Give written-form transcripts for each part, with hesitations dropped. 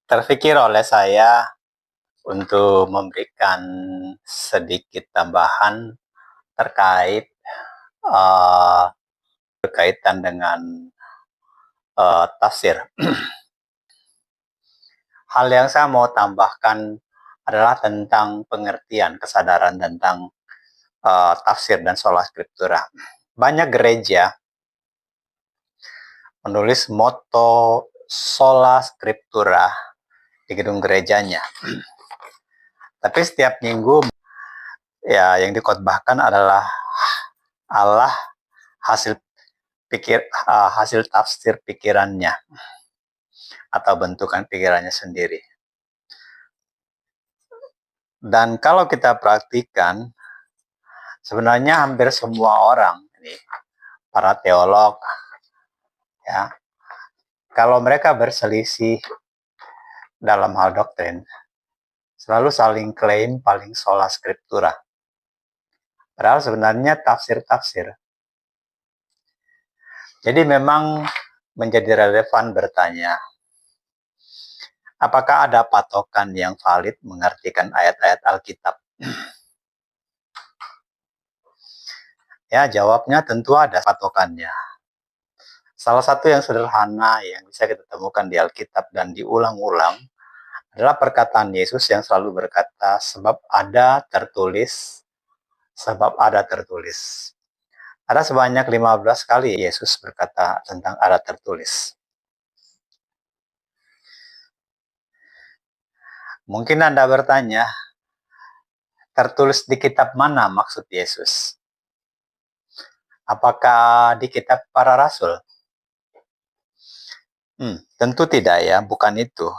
Terfikir oleh saya untuk memberikan sedikit tambahan terkait berkaitan dengan tafsir. Hal yang saya mau tambahkan adalah tentang pengertian, kesadaran tentang tafsir dan sola scriptura. Banyak gereja menulis moto sola scriptura di gedung gerejanya. Tapi setiap minggu ya yang dikhotbahkan adalah Allah hasil hasil tafsir pikirannya atau bentukan pikirannya sendiri. Dan kalau kita perhatikan, sebenarnya hampir semua orang, ini para teolog, ya, kalau mereka berselisih dalam hal doktrin, selalu saling klaim paling sola scriptura. Padahal sebenarnya tafsir-tafsir. Jadi memang menjadi relevan bertanya, apakah ada patokan yang valid mengartikan ayat-ayat Alkitab? Ya, jawabnya tentu ada patokannya. Salah satu yang sederhana yang bisa kita temukan di Alkitab dan diulang-ulang adalah perkataan Yesus yang selalu berkata, sebab ada tertulis, sebab ada tertulis. Ada sebanyak 15 kali Yesus berkata tentang ada tertulis. Mungkin Anda bertanya, tertulis di kitab mana maksud Yesus? Apakah di kitab para rasul? Tentu tidak ya, bukan itu.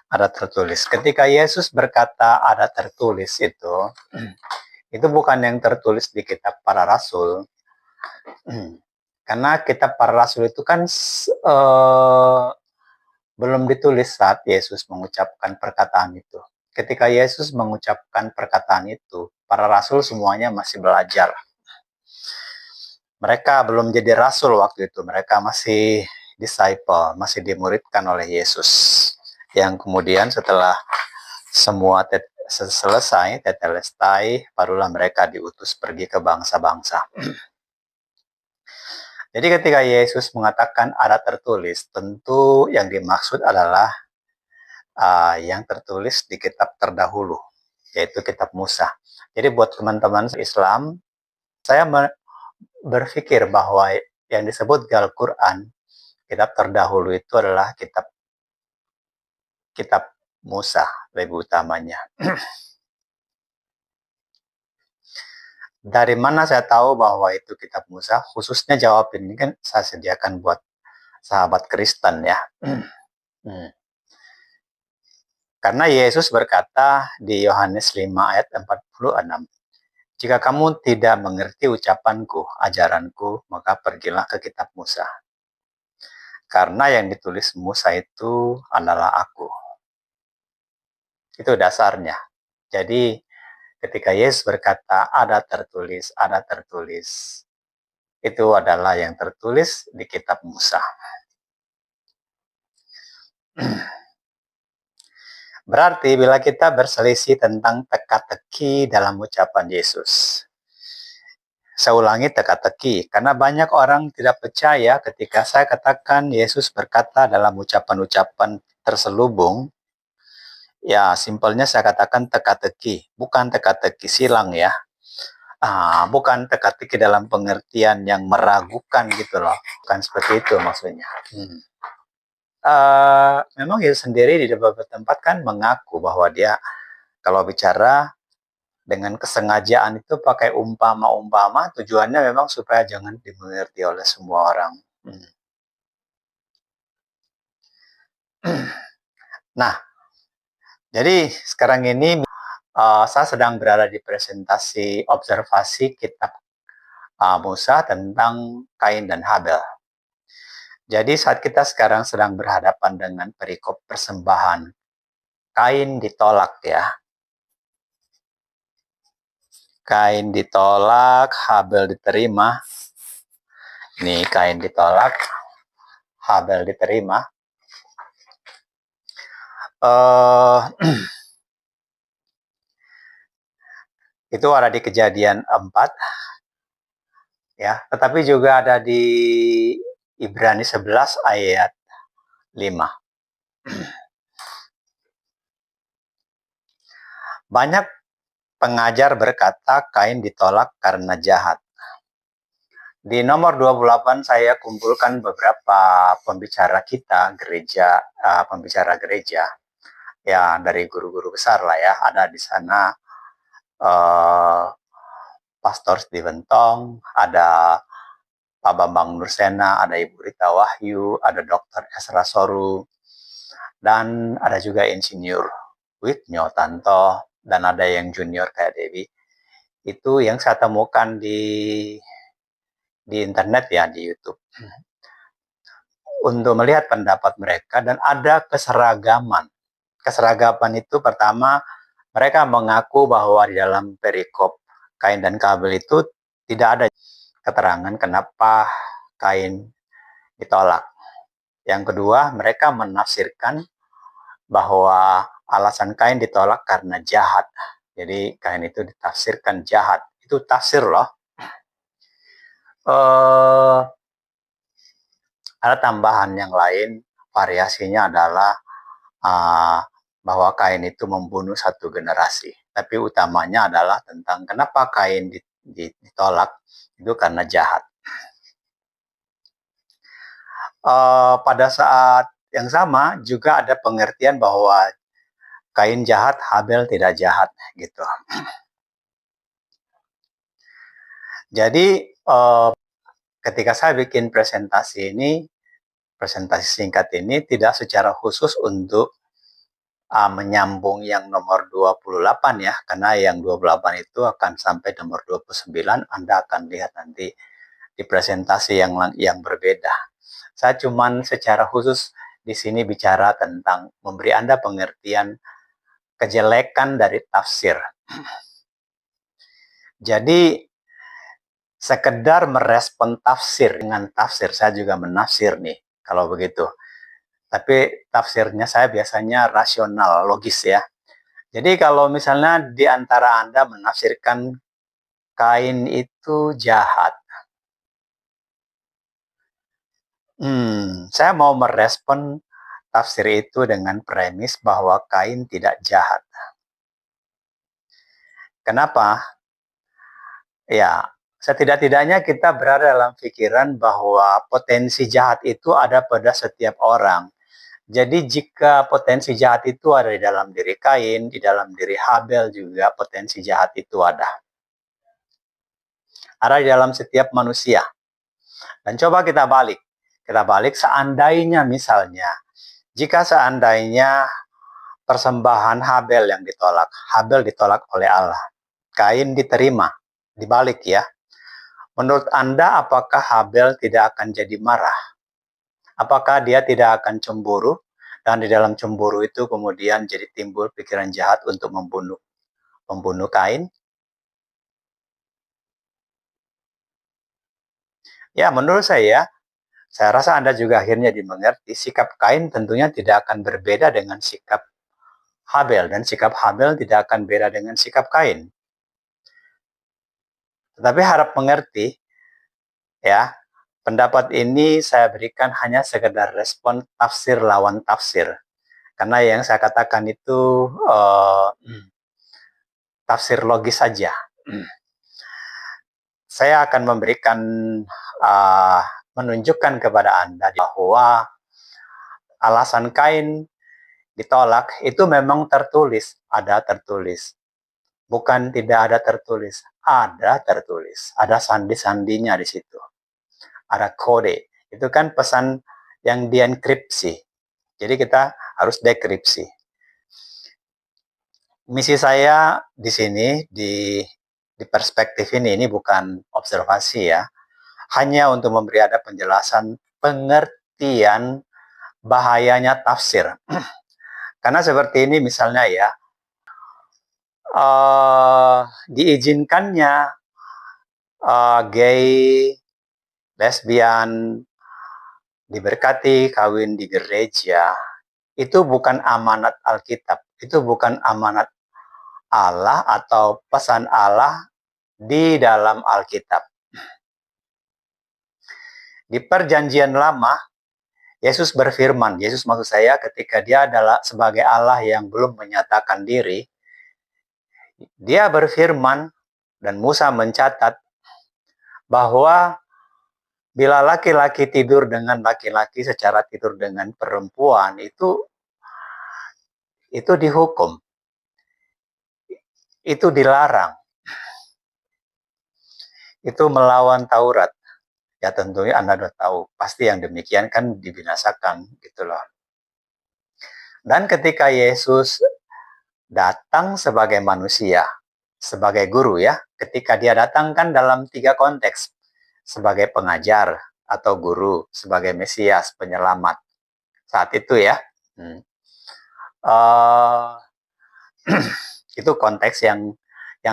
Ada tertulis. Ketika Yesus berkata ada tertulis itu bukan yang tertulis di kitab para rasul. Karena kitab para rasul itu kan belum ditulis saat Yesus mengucapkan perkataan itu. Ketika Yesus mengucapkan perkataan itu, para rasul semuanya masih belajar. Mereka belum jadi rasul waktu itu, mereka masih disciple, masih dimuridkan oleh Yesus. Yang kemudian setelah semua selesai, tetelestai, barulah mereka diutus pergi ke bangsa-bangsa. Jadi ketika Yesus mengatakan ada tertulis, tentu yang dimaksud adalah yang tertulis di kitab terdahulu, yaitu kitab Musa. Jadi buat teman-teman Islam, saya berpikir bahwa yang disebut Al-Quran, kitab terdahulu itu adalah kitab Musa lebih utamanya. Dari mana saya tahu bahwa itu kitab Musa? Khususnya jawab ini kan saya sediakan buat sahabat Kristen ya. Karena Yesus berkata di Yohanes 5 ayat 46, jika kamu tidak mengerti ucapanku, ajaranku, maka pergilah ke kitab Musa. Karena yang ditulis Musa itu adalah aku. Itu dasarnya. Jadi ketika Yesus berkata ada tertulis, itu adalah yang tertulis di kitab Musa. Berarti bila kita berselisih tentang teka-teki dalam ucapan Yesus, saya ulangi teka-teki, karena banyak orang tidak percaya ketika saya katakan Yesus berkata dalam ucapan-ucapan terselubung, ya simpelnya saya katakan teka-teki, bukan teka-teki silang ya. Bukan teka-teki dalam pengertian yang meragukan gitu loh, bukan seperti itu maksudnya. Memang Yesus sendiri di beberapa tempat kan mengaku bahwa dia kalau bicara dengan kesengajaan itu pakai umpama-umpama, tujuannya memang supaya jangan dimengerti oleh semua orang. Nah, jadi sekarang ini saya sedang berada di presentasi observasi kitab Musa tentang Kain dan Habel. Jadi saat kita sekarang sedang berhadapan dengan perikop persembahan, Kain ditolak ya. Kain ditolak, Habel diterima. Ini Kain ditolak, Habel diterima. Itu ada di Kejadian 4, ya, tetapi juga ada di Ibrani 11 ayat 5. Banyak pengajar berkata Kain ditolak karena jahat. Di nomor 28 saya kumpulkan beberapa pembicara kita, pembicara gereja, ya dari guru-guru besar lah ya. Ada di sana Pastor Steven Tong, ada Pak Bambang Nursena, ada Ibu Rita Wahyu, ada Dr. Esra Soru, dan ada juga Insinyur Witnyo Tanto, dan ada yang junior kayak Dewi. Itu yang saya temukan di internet ya, di YouTube. Untuk melihat pendapat mereka, dan ada keseragaman. Keseragaman itu pertama, mereka mengaku bahwa di dalam perikop Kain dan Habel itu tidak ada keterangan kenapa Kain ditolak. Yang kedua, mereka menafsirkan bahwa alasan Kain ditolak karena jahat. Jadi Kain itu ditafsirkan jahat. Itu tafsir loh. Ada tambahan yang lain, variasinya adalah bahwa Kain itu membunuh satu generasi. Tapi utamanya adalah tentang kenapa Kain ditolak, itu karena jahat. Pada saat yang sama juga ada pengertian bahwa Kain jahat, Habel tidak jahat, gitu. Jadi ketika saya bikin presentasi singkat ini tidak secara khusus untuk menyambung yang nomor 28 ya, karena yang 28 itu akan sampai nomor 29, Anda akan lihat nanti di presentasi yang berbeda. Saya cuman secara khusus di sini bicara tentang memberi Anda pengertian kejelekan dari tafsir. Jadi sekedar merespon tafsir dengan tafsir, saya juga menafsir nih kalau begitu. Tapi tafsirnya saya biasanya rasional, logis ya. Jadi kalau misalnya di antara Anda menafsirkan Kain itu jahat, saya mau merespon tafsir itu dengan premis bahwa Kain tidak jahat. Kenapa? Ya, setidak-tidaknya kita berada dalam pikiran bahwa potensi jahat itu ada pada setiap orang. Jadi jika potensi jahat itu ada di dalam diri Kain, di dalam diri Habel juga potensi jahat itu ada. Ada di dalam setiap manusia. Dan coba kita balik. Kita balik seandainya misalnya, jika seandainya persembahan Habel yang ditolak, Habel ditolak oleh Allah, Kain diterima, dibalik ya. Menurut Anda, apakah Habel tidak akan jadi marah? Apakah dia tidak akan cemburu? Dan di dalam cemburu itu kemudian jadi timbul pikiran jahat untuk membunuh Kain? Ya, menurut saya rasa Anda juga akhirnya dimengerti, sikap Kain tentunya tidak akan berbeda dengan sikap Habel, dan sikap Habel tidak akan beda dengan sikap Kain. Tetapi harap mengerti, ya, pendapat ini saya berikan hanya sekedar respon tafsir lawan tafsir. Karena yang saya katakan itu tafsir logis saja. Saya akan memberikan, menunjukkan kepada Anda bahwa alasan Kain ditolak itu memang tertulis, ada tertulis. Bukan tidak ada tertulis, ada tertulis. Ada sandi-sandinya di situ. Ada kode. Itu kan pesan yang dienkripsi. Jadi kita harus dekripsi. Misi saya di sini, di perspektif ini bukan observasi ya. Hanya untuk memberi ada penjelasan pengertian bahayanya tafsir. Karena seperti ini misalnya ya, diizinkannya gay lesbian, diberkati kawin di gereja, itu bukan amanat Alkitab, itu bukan amanat Allah atau pesan Allah di dalam Alkitab. Di perjanjian lama, Yesus berfirman, Yesus maksud saya ketika dia adalah sebagai Allah yang belum menyatakan diri, dia berfirman dan Musa mencatat bahwa bila laki-laki tidur dengan laki-laki secara tidur dengan perempuan itu dihukum. Itu dilarang. Itu melawan Taurat. Ya tentunya Anda sudah tahu, pasti yang demikian kan dibinasakan gitu loh. Dan ketika Yesus datang sebagai manusia, sebagai guru ya, ketika dia datang kan dalam 3 konteks, sebagai pengajar atau guru, sebagai Mesias, penyelamat. Saat itu ya, itu konteks yang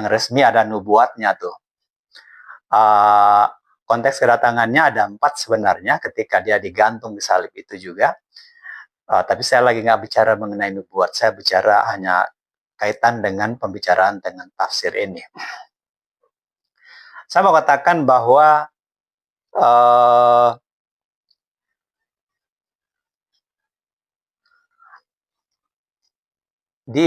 resmi ada nubuatnya tuh. Konteks kedatangannya ada 4 sebenarnya ketika dia digantung di salib itu juga. Tapi saya lagi nggak bicara mengenai nubuat, saya bicara hanya kaitan dengan pembicaraan dengan tafsir ini. Saya mau katakan bahwa di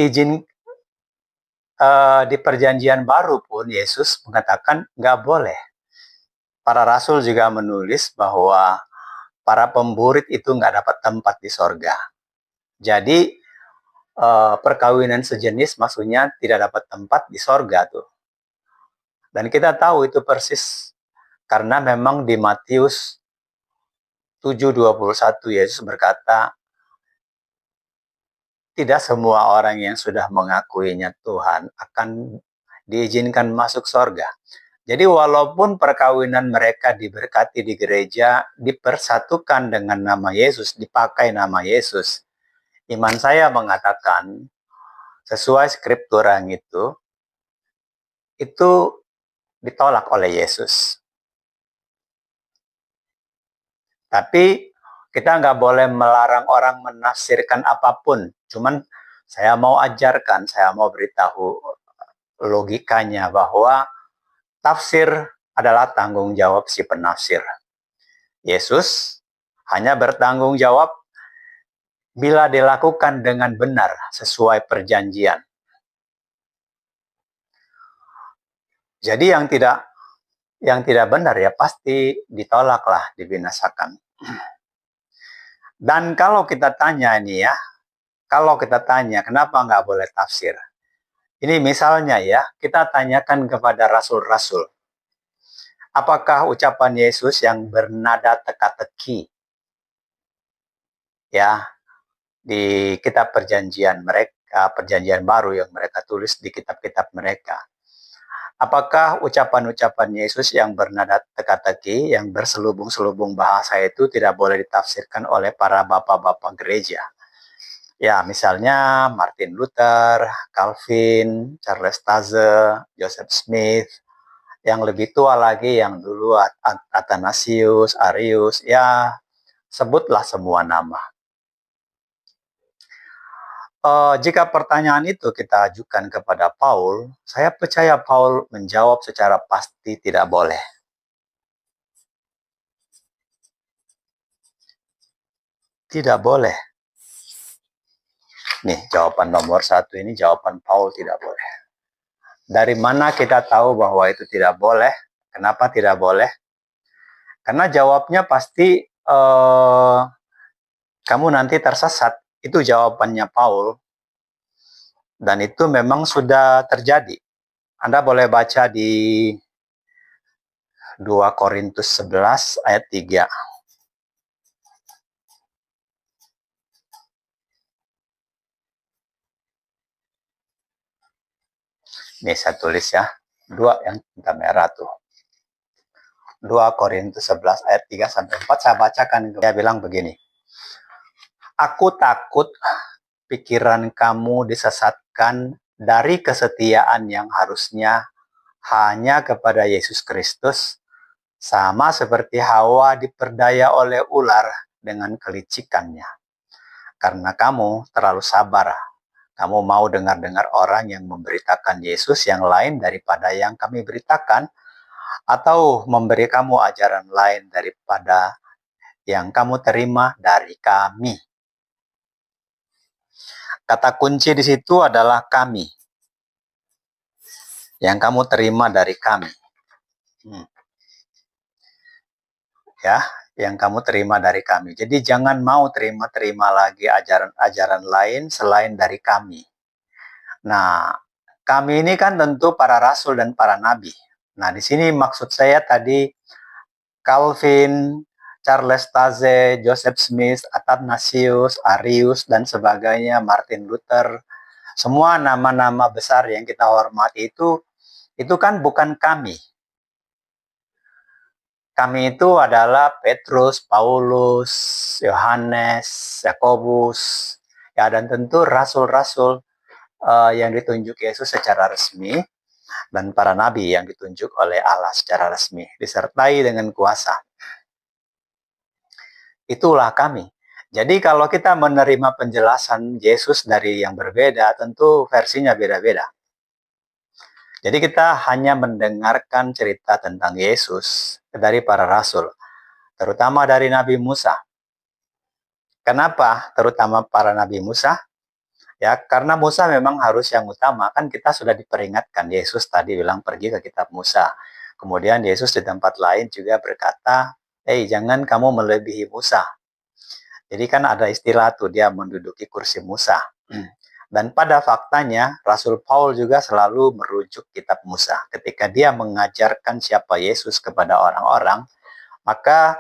perjanjian baru pun Yesus mengatakan nggak boleh. Para rasul juga menulis bahwa para pemburit itu nggak dapat tempat di sorga. Jadi perkawinan sejenis maksudnya tidak dapat tempat di sorga tuh. Dan kita tahu itu persis karena memang di Matius 7:21 Yesus berkata, tidak semua orang yang sudah mengakuinya Tuhan akan diizinkan masuk sorga. Jadi walaupun perkawinan mereka diberkati di gereja, dipersatukan dengan nama Yesus, dipakai nama Yesus, iman saya mengatakan sesuai skriptur yang itu ditolak oleh Yesus. Tapi kita nggak boleh melarang orang menafsirkan apapun. Cuman saya mau ajarkan, saya mau beritahu logikanya bahwa tafsir adalah tanggung jawab si penafsir. Yesus hanya bertanggung jawab bila dilakukan dengan benar sesuai perjanjian. Jadi yang tidak benar ya pasti ditolaklah, dibinasakan. Dan kalau kita tanya ini ya, kenapa nggak boleh tafsir? Ini misalnya ya, kita tanyakan kepada rasul-rasul. Apakah ucapan Yesus yang bernada teka-teki ya di kitab perjanjian mereka, perjanjian baru yang mereka tulis di kitab-kitab mereka, apakah ucapan-ucapan Yesus yang bernada teka-teki, yang berselubung-selubung bahasa itu tidak boleh ditafsirkan oleh para bapak-bapak gereja? Ya, misalnya Martin Luther, Calvin, Charles Taze, Joseph Smith, yang lebih tua lagi yang dulu Athanasius, Arius, ya sebutlah semua nama. Jika pertanyaan itu kita ajukan kepada Paul, saya percaya Paul menjawab secara pasti tidak boleh. Tidak boleh. Nih, jawaban nomor 1 ini jawaban Paul tidak boleh. Dari mana kita tahu bahwa itu tidak boleh? Kenapa tidak boleh? Karena jawabnya pasti kamu nanti tersesat. Itu jawabannya Paul. Dan itu memang sudah terjadi. Anda boleh baca di 2 Korintus 11 ayat 3. Ini saya tulis ya. 2 yang tinta merah tuh. 2 Korintus 11 ayat 3 sampai 4 saya bacakan. Dia bilang begini. Aku takut pikiran kamu disesatkan dari kesetiaan yang harusnya hanya kepada Yesus Kristus Sama seperti Hawa diperdaya oleh ular dengan kelicikannya. Karena kamu terlalu sabar. Kamu mau dengar-dengar orang yang memberitakan Yesus yang lain daripada yang kami beritakan, atau memberi kamu ajaran lain daripada yang kamu terima dari kami. Kata kunci di situ adalah kami. Yang kamu terima dari kami. Ya, yang kamu terima dari kami. Jadi jangan mau terima lagi ajaran-ajaran lain selain dari kami. Nah, kami ini kan tentu para rasul dan para nabi. Nah, di sini maksud saya tadi Calvin, Charles Taze, Joseph Smith, Athanasius, Arius, dan sebagainya, Martin Luther, semua nama-nama besar yang kita hormati itu kan bukan kami. Kami itu adalah Petrus, Paulus, Yohanes, Yakobus, ya, dan tentu rasul-rasul yang ditunjuk Yesus secara resmi, dan para nabi yang ditunjuk oleh Allah secara resmi, disertai dengan kuasa. Itulah kami. Jadi kalau kita menerima penjelasan Yesus dari yang berbeda, tentu versinya beda-beda. Jadi kita hanya mendengarkan cerita tentang Yesus dari para rasul, terutama dari Nabi Musa. Kenapa terutama para Nabi Musa? Ya, karena Musa memang harus yang utama. Kan kita sudah diperingatkan, Yesus tadi bilang pergi ke kitab Musa. Kemudian Yesus di tempat lain juga berkata, jangan kamu melebihi Musa. Jadi kan ada istilah tuh, dia menduduki kursi Musa. Dan pada faktanya, Rasul Paul juga selalu merujuk kitab Musa. Ketika dia mengajarkan siapa Yesus kepada orang-orang, maka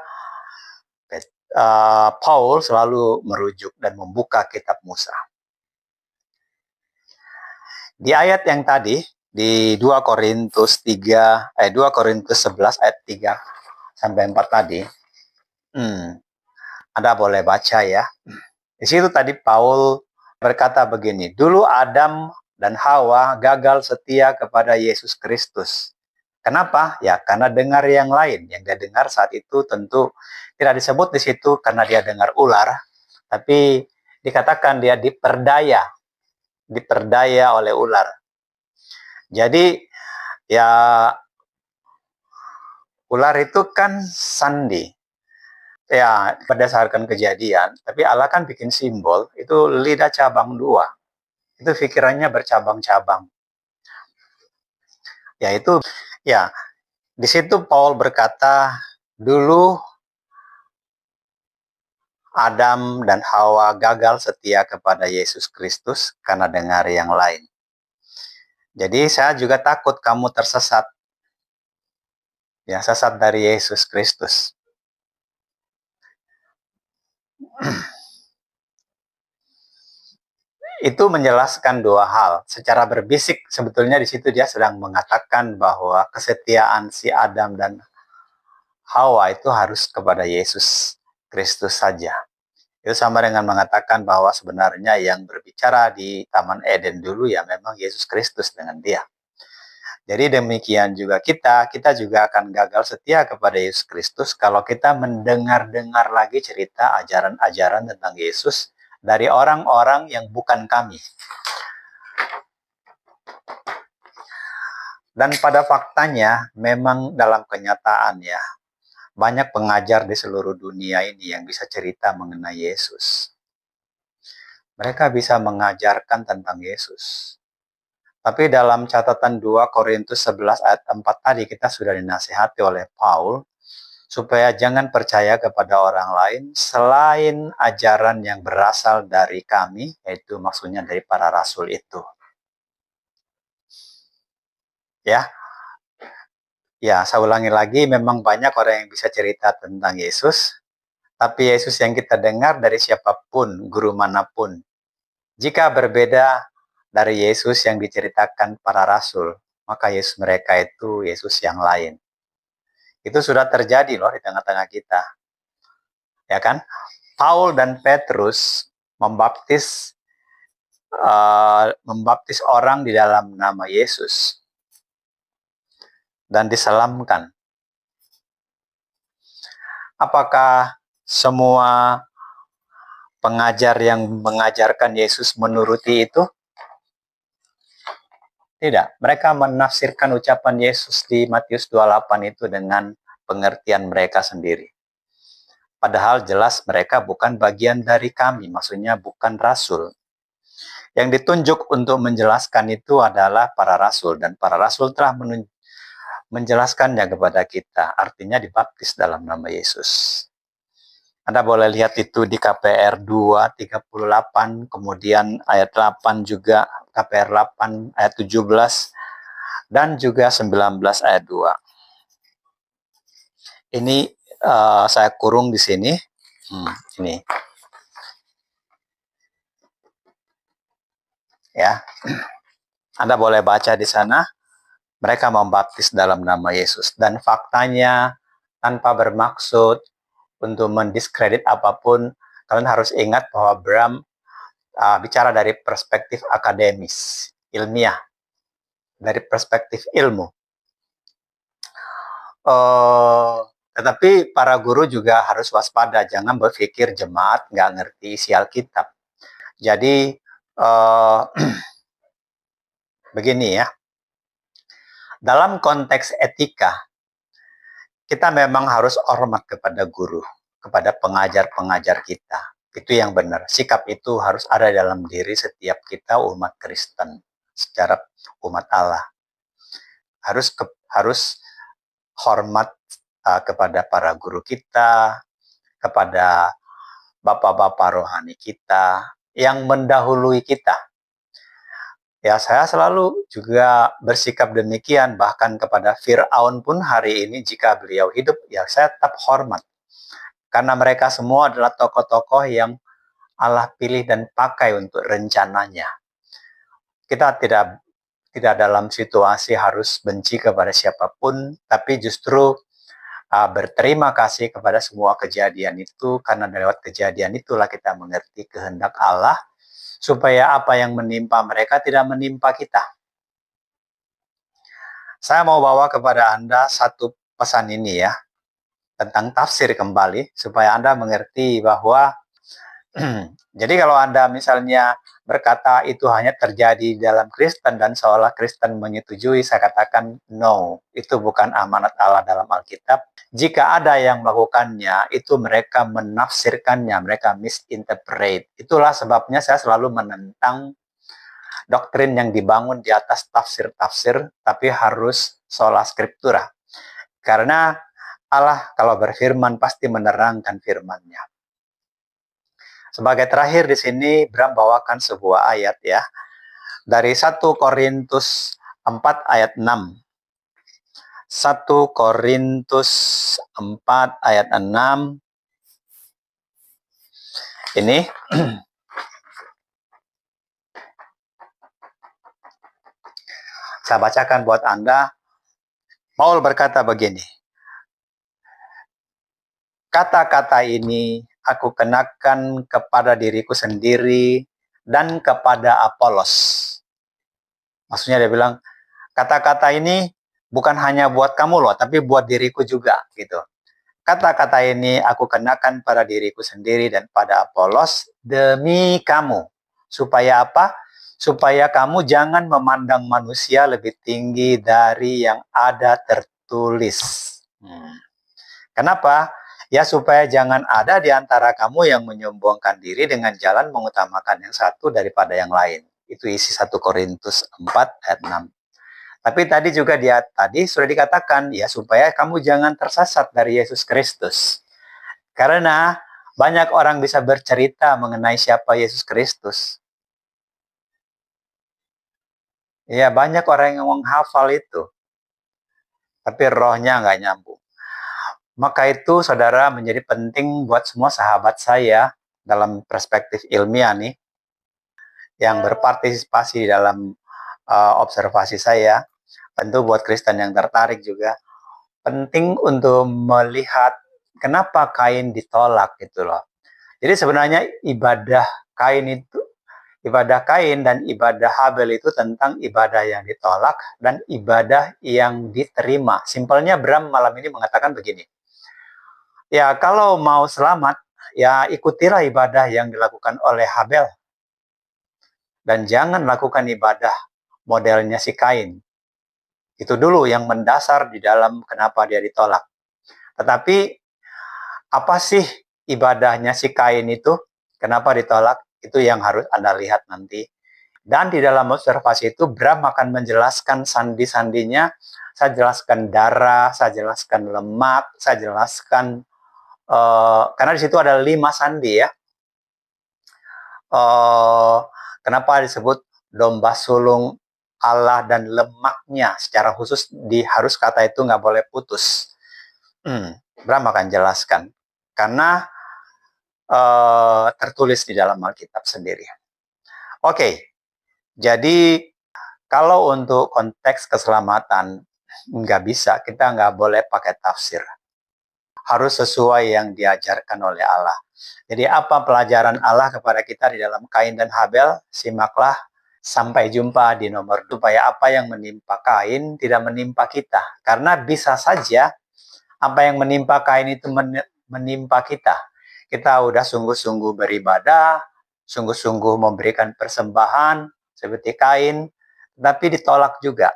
Paul selalu merujuk dan membuka kitab Musa. Di ayat yang tadi, di 2 Korintus 11 ayat 3 sampai 4 tadi, Anda boleh baca ya. Di situ tadi Paul berkata begini, dulu Adam dan Hawa gagal setia kepada Yesus Kristus. Kenapa? Ya, karena dengar yang lain. Yang dia dengar saat itu tentu tidak disebut di situ karena dia dengar ular, tapi dikatakan dia diperdaya oleh ular. Jadi ya, ular itu kan sandi. Ya, berdasarkan kejadian, tapi Allah kan bikin simbol, itu lidah cabang dua. Itu pikirannya bercabang-cabang. Yaitu, ya, di situ Paul berkata, dulu Adam dan Hawa gagal setia kepada Yesus Kristus karena dengar yang lain. Jadi saya juga takut kamu tersesat. Ya, sesat dari Yesus Kristus. Itu menjelaskan dua hal. Secara berbisik sebetulnya di situ dia sedang mengatakan bahwa kesetiaan si Adam dan Hawa itu harus kepada Yesus Kristus saja. Itu sama dengan mengatakan bahwa sebenarnya yang berbicara di Taman Eden dulu ya memang Yesus Kristus dengan dia. Jadi demikian juga kita juga akan gagal setia kepada Yesus Kristus kalau kita mendengar-dengar lagi cerita ajaran-ajaran tentang Yesus dari orang-orang yang bukan kami. Dan pada faktanya, memang dalam kenyataan ya, banyak pengajar di seluruh dunia ini yang bisa cerita mengenai Yesus. Mereka bisa mengajarkan tentang Yesus. Tapi dalam catatan 2 Korintus 11 ayat 4 tadi kita sudah dinasihati oleh Paul supaya jangan percaya kepada orang lain selain ajaran yang berasal dari kami, yaitu maksudnya dari para rasul itu. Ya, saya ulangi lagi, memang banyak orang yang bisa cerita tentang Yesus, tapi Yesus yang kita dengar dari siapapun, guru manapun, jika berbeda dari Yesus yang diceritakan para rasul, maka Yesus mereka itu Yesus yang lain. Itu sudah terjadi loh di tengah-tengah kita. Ya kan? Paul dan Petrus membaptis orang di dalam nama Yesus dan diselamkan. Apakah semua pengajar yang mengajarkan Yesus menuruti itu? Tidak. Mereka menafsirkan ucapan Yesus di Matius 28 itu dengan pengertian mereka sendiri. Padahal jelas mereka bukan bagian dari kami, maksudnya bukan rasul. Yang ditunjuk untuk menjelaskan itu adalah para rasul, dan para rasul telah menjelaskannya kepada kita, artinya dibaptis dalam nama Yesus. Anda boleh lihat itu di KPR 2:38, kemudian ayat 8 juga, KPR 8 ayat 17, dan juga 19 ayat 2. Ini saya kurung di sini. Ini. Ya. Anda boleh baca di sana. Mereka membaptis dalam nama Yesus. Dan faktanya, tanpa bermaksud untuk mendiskredit apapun, kalian harus ingat bahwa Bram bicara dari perspektif akademis, ilmiah, dari perspektif ilmu. Tetapi para guru juga harus waspada, jangan berpikir jemaat nggak ngerti isi Alkitab. Jadi begini ya, dalam konteks etika, kita memang harus hormat kepada guru, kepada pengajar-pengajar kita. Itu yang benar. Sikap itu harus ada dalam diri setiap kita umat Kristen, secara umat Allah. Harus hormat kepada para guru kita, kepada bapak-bapak rohani kita yang mendahului kita. Ya, saya selalu juga bersikap demikian, bahkan kepada Fir'aun pun hari ini jika beliau hidup, ya saya tetap hormat. Karena mereka semua adalah tokoh-tokoh yang Allah pilih dan pakai untuk rencananya. Kita tidak dalam situasi harus benci kepada siapapun, tapi justru berterima kasih kepada semua kejadian itu, karena lewat kejadian itulah kita mengerti kehendak Allah, supaya apa yang menimpa mereka tidak menimpa kita. Saya mau bawa kepada Anda satu pesan ini ya, tentang tafsir kembali, supaya Anda mengerti bahwa jadi kalau Anda misalnya berkata itu hanya terjadi dalam Kristen dan seolah Kristen menyetujui, saya katakan no, itu bukan amanat Allah dalam Alkitab. Jika ada yang melakukannya, itu mereka menafsirkannya, mereka misinterpret. Itulah sebabnya saya selalu menentang doktrin yang dibangun di atas tafsir-tafsir, tapi harus sola scriptura. Karena Allah kalau berfirman pasti menerangkan firman-Nya. Sebagai terakhir di sini, Bram bawakan sebuah ayat ya. Dari 1 Korintus 4 ayat 6. 1 Korintus 4 ayat 6. Ini. Saya bacakan buat Anda. Paul berkata begini. Kata-kata ini aku kenakan kepada diriku sendiri dan kepada Apolos. Maksudnya dia bilang, kata-kata ini bukan hanya buat kamu loh, tapi buat diriku juga gitu. Kata-kata ini aku kenakan pada diriku sendiri dan pada Apolos demi kamu. Supaya apa? Supaya kamu jangan memandang manusia lebih tinggi dari yang ada tertulis. Kenapa? Ya supaya jangan ada di antara kamu yang menyombongkan diri dengan jalan mengutamakan yang satu daripada yang lain. Itu isi 1 Korintus 4 ayat 6. Tapi tadi juga tadi sudah dikatakan ya supaya kamu jangan tersesat dari Yesus Kristus. Karena banyak orang bisa bercerita mengenai siapa Yesus Kristus. Ya banyak orang yang menghafal itu. Tapi rohnya nggak nyambung. Maka itu saudara menjadi penting buat semua sahabat saya dalam perspektif ilmiah nih, yang berpartisipasi dalam observasi saya, tentu buat Kristen yang tertarik juga, penting untuk melihat kenapa Kain ditolak gitu loh. Jadi sebenarnya ibadah Kain dan ibadah Habel itu tentang ibadah yang ditolak dan ibadah yang diterima. Simpelnya Bram malam ini mengatakan begini. Ya, kalau mau selamat, ya ikutilah ibadah yang dilakukan oleh Habel. Dan jangan lakukan ibadah modelnya si Kain. Itu dulu yang mendasar di dalam kenapa dia ditolak. Tetapi apa sih ibadahnya si Kain itu? Kenapa ditolak? Itu yang harus Anda lihat nanti. Dan di dalam observasi itu Bram akan menjelaskan sandi-sandinya. Saya jelaskan darah, saya jelaskan lemak, saya jelaskan karena di situ ada 5 sandi ya. Kenapa disebut domba sulung Allah dan lemaknya secara khusus harus kata itu nggak boleh putus. Bram akan jelaskan karena tertulis di dalam Alkitab sendiri. Oke, jadi kalau untuk konteks keselamatan nggak bisa, kita nggak boleh pakai tafsir. Harus sesuai yang diajarkan oleh Allah. Jadi apa pelajaran Allah kepada kita di dalam Kain dan Habel? Simaklah. Sampai jumpa di nomor 2. Supaya apa yang menimpa Kain tidak menimpa kita. Karena bisa saja apa yang menimpa Kain itu menimpa kita. Kita udah sungguh-sungguh beribadah, sungguh-sungguh memberikan persembahan seperti Kain, tapi ditolak juga.